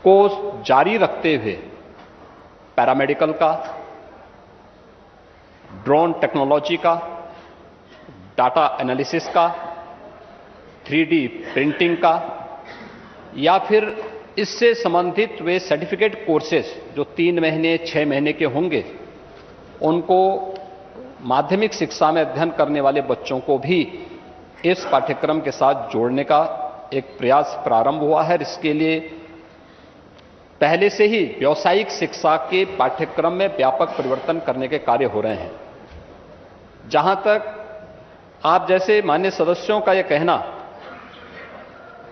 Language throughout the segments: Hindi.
को जारी रखते हुए पैरामेडिकल का, ड्रोन टेक्नोलॉजी का, डाटा एनालिसिस का, 3D प्रिंटिंग का, या फिर इससे संबंधित वे सर्टिफिकेट कोर्सेज जो 3 महीने 6 महीने के होंगे, उनको माध्यमिक शिक्षा में अध्ययन करने वाले बच्चों को भी इस पाठ्यक्रम के साथ जोड़ने का एक प्रयास प्रारंभ हुआ है। इसके लिए पहले से ही व्यावसायिक शिक्षा के पाठ्यक्रम में व्यापक परिवर्तन करने के कार्य हो रहे हैं। जहां तक आप जैसे माननीय सदस्यों का यह कहना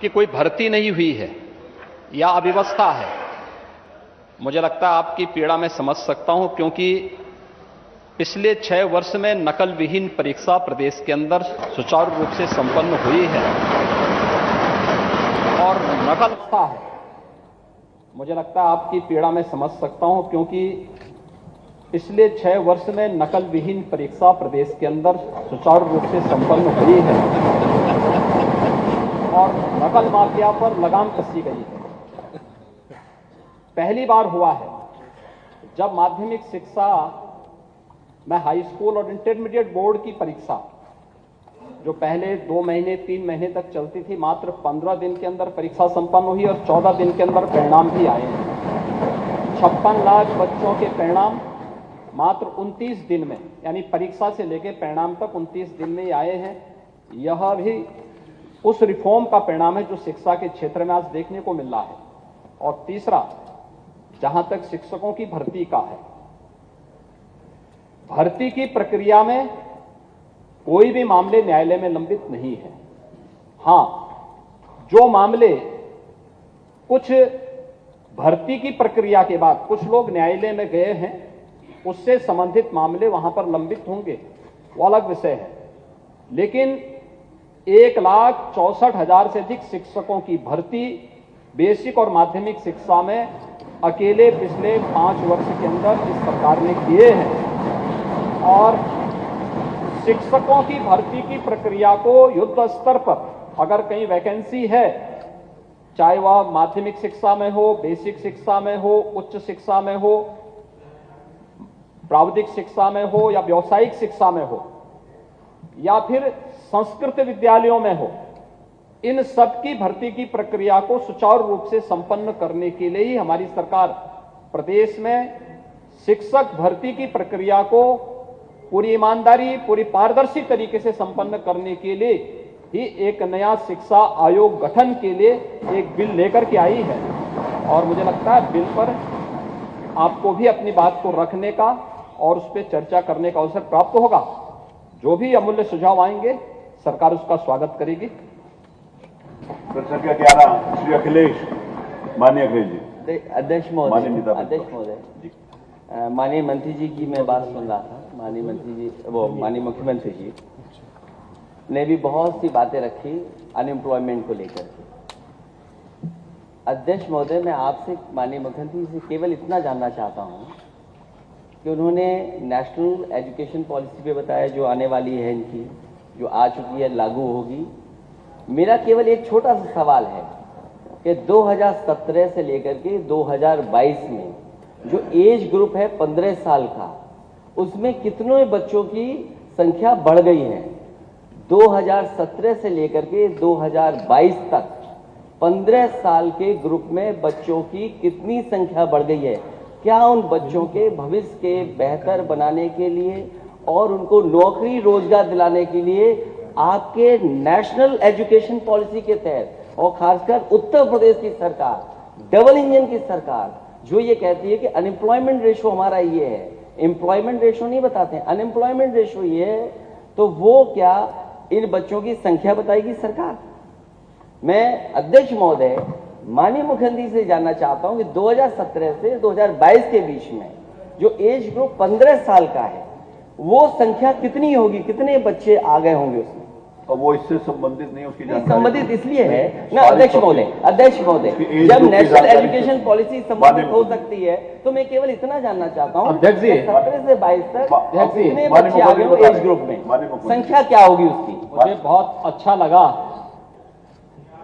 कि कोई भर्ती नहीं हुई है या अव्यवस्था है, मुझे लगता है आपकी पीड़ा मैं समझ सकता हूं, क्योंकि पिछले 6 वर्ष में नकल विहीन परीक्षा प्रदेश के अंदर सुचारू रूप से संपन्न हुई है और नकल है। मुझे लगता है आपकी पीड़ा मैं समझ सकता हूं, क्योंकि पिछले 6 वर्ष में नकल विहीन परीक्षा प्रदेश के अंदर सुचारू रूप से संपन्न हुई है और नकल माफिया पर लगाम कसी गई है। पहली बार हुआ है जब माध्यमिक शिक्षा में हाई स्कूल और इंटरमीडिएट बोर्ड की परीक्षा जो पहले 2 महीने 3 महीने तक चलती थी, मात्र 15 दिन के अंदर परीक्षा संपन्न हुई और 14 दिन के अंदर परिणाम भी आए हैं। 56 लाख बच्चों के परिणाम मात्र 29 दिन में, यानी परीक्षा से लेकर परिणाम तक 29 दिन में ही आए हैं। यह भी उस रिफॉर्म का परिणाम है जो शिक्षा के क्षेत्र में आज देखने को मिल रहा है। और तीसरा, जहां तक शिक्षकों की भर्ती का है, भर्ती की प्रक्रिया में कोई भी मामले न्यायालय में लंबित नहीं है। हां, जो मामले कुछ भर्ती की प्रक्रिया के बाद कुछ लोग न्यायालय में गए हैं, उससे संबंधित मामले वहां पर लंबित होंगे, वो अलग विषय है। लेकिन 1,64,000 से अधिक शिक्षकों की भर्ती बेसिक और माध्यमिक शिक्षा में अकेले पिछले 5 वर्ष के अंदर इस सरकार ने किए हैं। और शिक्षकों की भर्ती की प्रक्रिया को युद्ध स्तर पर अगर कहीं वैकेंसी है, चाहे वह माध्यमिक शिक्षा में हो, बेसिक शिक्षा में हो, उच्च शिक्षा में हो, प्राविधिक शिक्षा में हो या व्यावसायिक शिक्षा में हो या फिर संस्कृत विद्यालयों में हो, इन सब की भर्ती की प्रक्रिया को सुचारू रूप से संपन्न करने के लिए ही हमारी सरकार प्रदेश में शिक्षक भर्ती की प्रक्रिया को पूरी ईमानदारी, पूरी पारदर्शी तरीके से संपन्न करने के लिए ही एक नया शिक्षा आयोग गठन के लिए एक बिल लेकर के आई है। और मुझे लगता है बिल पर आपको भी अपनी बात को रखने का और उस पर चर्चा करने का अवसर प्राप्त होगा। जो भी अमूल्य सुझाव आएंगे, सरकार उसका स्वागत करेगी। संख्या 11 श्री अखिलेश, माननीय अखिलेश जी। अध्यक्ष महोदय, माननीय मंत्री जी की मैं बात सुन रहा था। माननीय मंत्री जी, वो माननीय मुख्यमंत्री जी ने भी बहुत सी बातें रखी अनएम्प्लॉयमेंट को लेकर के। अध्यक्ष महोदय, मैं आपसे माननीय मुख्यमंत्री से केवल इतना जानना चाहता हूं कि उन्होंने नेशनल एजुकेशन पॉलिसी पे बताया जो आने वाली है, इनकी जो आ चुकी है, लागू होगी। मेरा केवल एक छोटा सा सवाल है कि 2017 से लेकर के 2022 में जो एज ग्रुप है 15 साल का, उसमें कितने बच्चों की संख्या बढ़ गई है? 2017 से लेकर के 2022 तक 15 साल के ग्रुप में बच्चों की कितनी संख्या बढ़ गई है? क्या उन बच्चों के भविष्य के बेहतर बनाने के लिए और उनको नौकरी रोजगार दिलाने के लिए आपके नेशनल एजुकेशन पॉलिसी के तहत और खासकर उत्तर प्रदेश की सरकार, डबल इंजन की सरकार, जो ये कहती है कि अनएम्प्लॉयमेंट रेशो हमारा ये है, एम्प्लॉयमेंट रेशो नहीं बताते, अनएम्प्लॉयमेंट रेशो ये है, तो वो क्या इन बच्चों की संख्या बताएगी सरकार? मैं अध्यक्ष महोदय माननीय मुख्यमंत्री से जानना चाहता हूं कि 2017 से 2022 के बीच में जो एज ग्रुप 15 साल का है, वो संख्या कितनी होगी, कितने बच्चे आ गए होंगे उसमें? और वो इससे संबंधित नहीं, उसकी जानकारी संबंधित इसलिए है ना अध्यक्ष महोदय, जब नेशनल एजुकेशन पॉलिसी संबंधित हो सकती है तो मैं केवल इतना जानना चाहता हूँ 17 से 22 तक कितने बच्चे आ गए हो एज ग्रुप में, संख्या क्या होगी उसकी? मुझे बहुत अच्छा लगा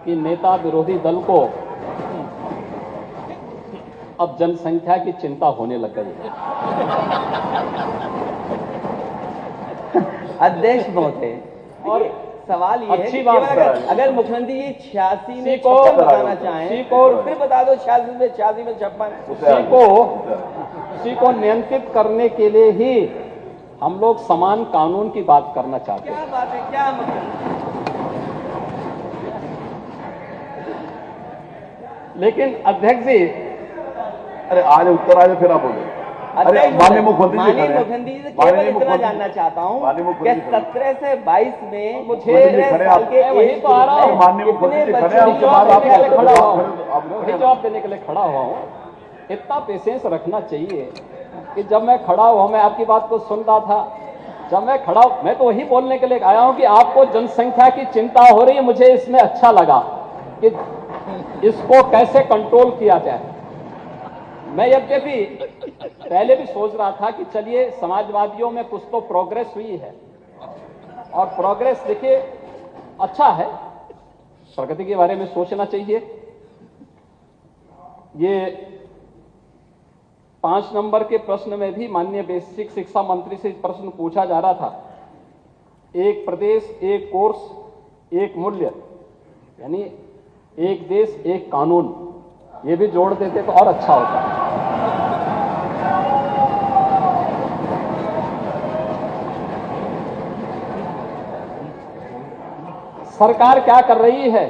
कि नेता विरोधी दल को अब जनसंख्या की चिंता होने लग गई है। अध्यक्ष महोदय, और सवाल ये है अच्छी कि बात केवल अगर मुख्यमंत्री जी 86 में सीको 56 बताना चाहें सीको तो फिर बता दो 86 में 56 में 56। उसी को नियंत्रित करने के लिए ही हम लोग समान कानून की बात करना चाहते हैं। क्या बात है, क्या मतलब? लेकिन अध्यक्ष जी, अरे आज उत्तर आज फिर आप बोले। अरे माननीय मुख्यमंत्री जी खड़े हैं। मुख्यमंत्री जी से केवल इतना जानना चाहता हूँ माननीय कि मुख्यमंत्री जी खड़े हैं। 17 से 22 में मुझे 17 साल के वही तो आ रहा हूँ। माननीय मुख्यमंत्री जी खड़े हैं, उसके जवाब बाद आप देने के लिए खड़ा हुआ आप हूँ। वही जवाब देने के लिए खड़ा हुआ हूँ। इतना पेशेंस रखना चाहिए कि जब मैं खड़ा हुआ, मैं आपकी बात को सुन रहा था, जब मैं खड़ा, मैं तो वही बोलने के लिए आया हूं कि आपको जनसंख्या की चिंता हो रही है। मुझे इसमें अच्छा लगा कि इसको कैसे कंट्रोल किया जाए। मैं यद्यपि पहले भी सोच रहा था कि चलिए समाजवादियों में कुछ तो प्रोग्रेस हुई है, और प्रोग्रेस देखिए अच्छा है, प्रगति के बारे में सोचना चाहिए। ये 5 नंबर के प्रश्न में भी माननीय बेसिक शिक्षा मंत्री से प्रश्न पूछा जा रहा था, एक प्रदेश एक कोर्स एक मूल्य, यानी एक देश एक कानून, ये भी जोड़ देते तो और अच्छा होता। सरकार क्या कर रही है,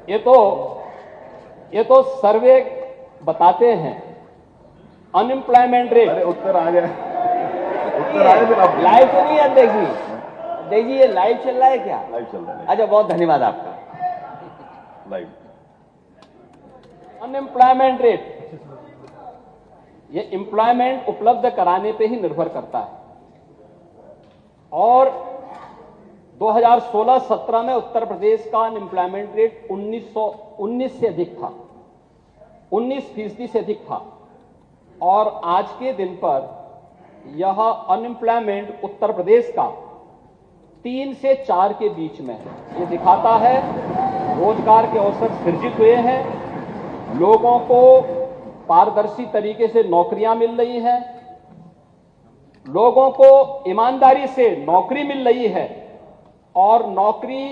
ये तो सर्वे बताते हैं। अनएम्प्लॉयमेंट रेट, अरे उत्तर आ जाए, उत्तर आए फिर आप लाइव तो नहीं है अध्यक्ष जी? अध्यक्ष जी, ये लाइव चल रहा है क्या? लाइव चल रहा है, अच्छा, बहुत धन्यवाद आपका। लाइव। अनएम्प्लॉयमेंट रेट, ये एम्प्लॉयमेंट उपलब्ध कराने पे ही निर्भर करता है। और 2016-17 में उत्तर प्रदेश का अनएम्प्लॉयमेंट रेट 19 से अधिक था, 19% से अधिक था। और आज के दिन पर यह अनएम्प्लॉयमेंट उत्तर प्रदेश का 3 से 4 के बीच में है। ये दिखाता है रोजगार के अवसर सृजित हुए हैं, लोगों को पारदर्शी तरीके से नौकरियां मिल रही हैं, लोगों को ईमानदारी से नौकरी मिल रही है, और नौकरी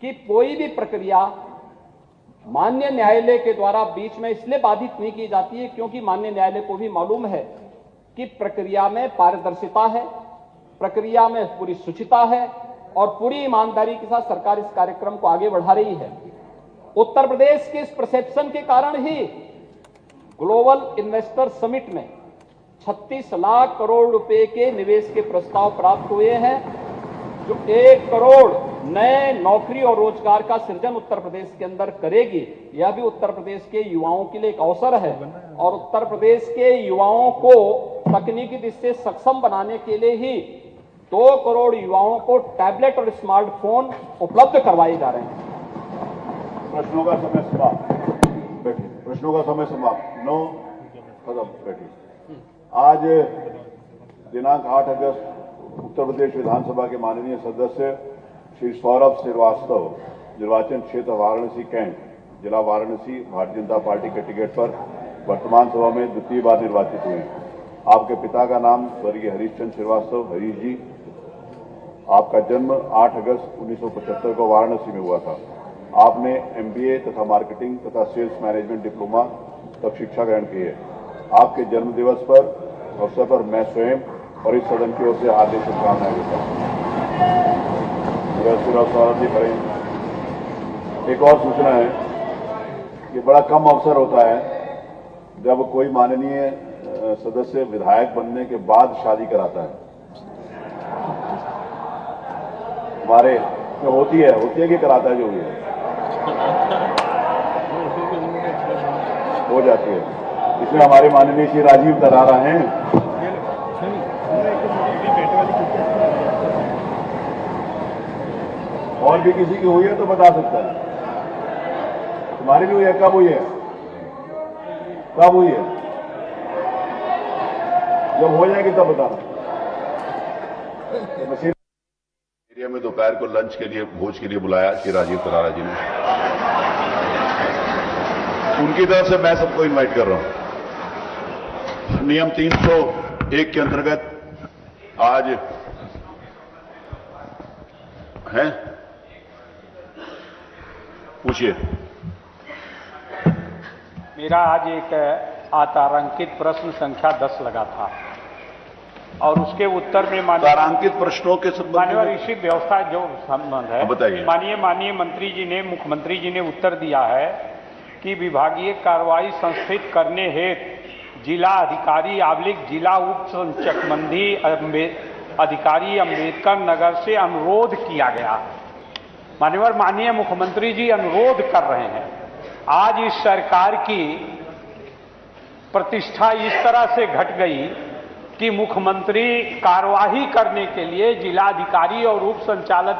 की कोई भी प्रक्रिया माननीय न्यायालय के द्वारा बीच में इसलिए बाधित नहीं की जाती है क्योंकि माननीय न्यायालय को भी मालूम है कि प्रक्रिया में पारदर्शिता है, प्रक्रिया में पूरी शुचिता है, और पूरी ईमानदारी के साथ सरकार इस कार्यक्रम को आगे बढ़ा रही है। उत्तर प्रदेश के इस परसेप्शन के कारण ही ग्लोबल इन्वेस्टर समिट में 36 लाख करोड़ रुपए के निवेश के प्रस्ताव प्राप्त हुए हैं, जो 1 करोड़ नए नौकरी और रोजगार का सृजन उत्तर प्रदेश के अंदर करेगी। यह भी उत्तर प्रदेश के युवाओं के लिए एक अवसर है, और उत्तर प्रदेश के युवाओं को तकनीकी दृष्टि से सक्षम बनाने के लिए ही 2 करोड़ युवाओं को टैबलेट और स्मार्टफोन उपलब्ध करवाए जा रहे हैं। प्रश्नों का समय समाप्त, बैठिए। प्रश्नों का समय समाप्त, 9 खत्म, बैठिए। आज दिनांक 8 अगस्त उत्तर प्रदेश विधानसभा के माननीय सदस्य श्री सौरभ श्रीवास्तव निर्वाचन क्षेत्र वाराणसी कैंट, जिला वाराणसी, भारतीय जनता पार्टी के टिकट पर वर्तमान सभा में द्वितीय बार निर्वाचित हुए। आपके पिता का नाम स्वर्गीय हरीशचंद्र श्रीवास्तव, हरीश जी। आपका जन्म 8 अगस्त 1975 को वाराणसी में हुआ था। आपने MBA तथा मार्केटिंग तथा सेल्स मैनेजमेंट डिप्लोमा तक शिक्षा ग्रहण की है। आपके जन्म दिवस पर अवसर पर मैं स्वयं और इस सदन की ओर से हार्दिक शुभकामनाएं देता हूं। सौरभ जी करेंगे। एक और सूचना है कि बड़ा कम अवसर होता है जब कोई माननीय सदस्य विधायक बनने के बाद शादी कराता है। हमारे में होती है कि कराता है, जो भी है हो जाती है। इसमें हमारे माननीय श्री राजीव दरारा हैं। और भी किसी की हुई है तो बता सकता है। तुम्हारी भी हुई है? कब हुई है? कब हुई है? जब हो जाएगी तब बताना। एरिया में दोपहर को लंच के लिए, भोज के लिए बुलाया श्री राजीव दरारा जी ने। उनकी तरफ से मैं सबको इनवाइट कर रहा हूं। नियम 301 के अंतर्गत आज है, पूछिए। मेरा आज एक अतारांकित प्रश्न संख्या 10 लगा था और उसके उत्तर में तारांकित प्रश्नों के संबंध माननीय में इसी व्यवस्था जो संबंध है, बताइए। माननीय मंत्री जी ने, मुख्यमंत्री जी ने उत्तर दिया है कि विभागीय कार्रवाई संस्थित करने हेतु जिला अधिकारी आबलिक जिला उप संचकबंदी अधिकारी अम्बेडकर नगर से अनुरोध किया गया। माननीय मुख्यमंत्री जी अनुरोध कर रहे हैं। आज इस सरकार की प्रतिष्ठा इस तरह से घट गई कि मुख्यमंत्री कार्यवाही करने के लिए जिलाधिकारी और उप संचालक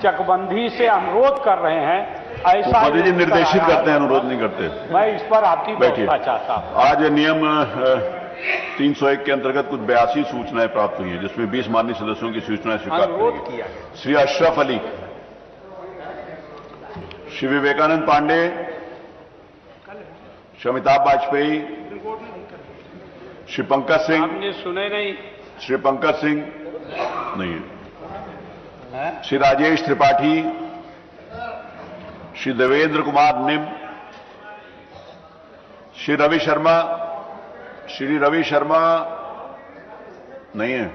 चकबंदी से अनुरोध कर रहे हैं। ऐसा मोदी जी निर्देशित करते हैं, अनुरोध नहीं करते। मैं इस पर आपकी बैठिए। व्यवस्था चाहता हूं। आज नियम 301 के अंतर्गत कुछ 82 सूचनाएं प्राप्त हुई हैं, जिसमें 20 माननीय सदस्यों की सूचनाएं स्वीकार अनुरोध की किया गई। गया। श्री अशरफ अली, श्री विवेकानंद पांडे, श्री अमिताभ वाजपेयी, श्री पंकज सिंह, आपने सुने नहीं? श्री पंकज सिंह नहीं, श्री राजेश त्रिपाठी, श्री देवेंद्र कुमार निम, श्री रवि शर्मा नहीं है,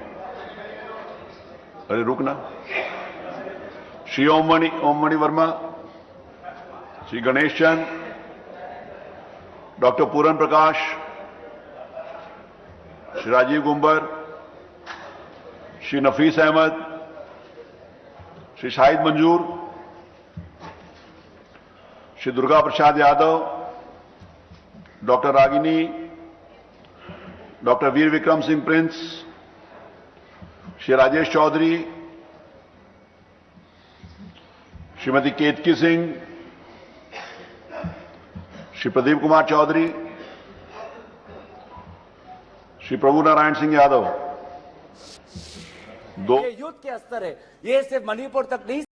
अरे रुकना, श्री ओममणि वर्मा, श्री गणेश चंद, डॉक्टर पूरन प्रकाश, श्री राजीव गुंबर, श्री नफीस अहमद, श्री शाहिद मंजूर, श्री दुर्गा प्रसाद यादव, डॉक्टर रागिनी, डॉक्टर वीर विक्रम सिंह प्रिंस, श्री राजेश चौधरी, श्रीमती केतकी सिंह, श्री प्रदीप कुमार चौधरी, श्री प्रभु नारायण सिंह यादव। ये युद्ध के स्तर है, ये सिर्फ मणिपुर तक नहीं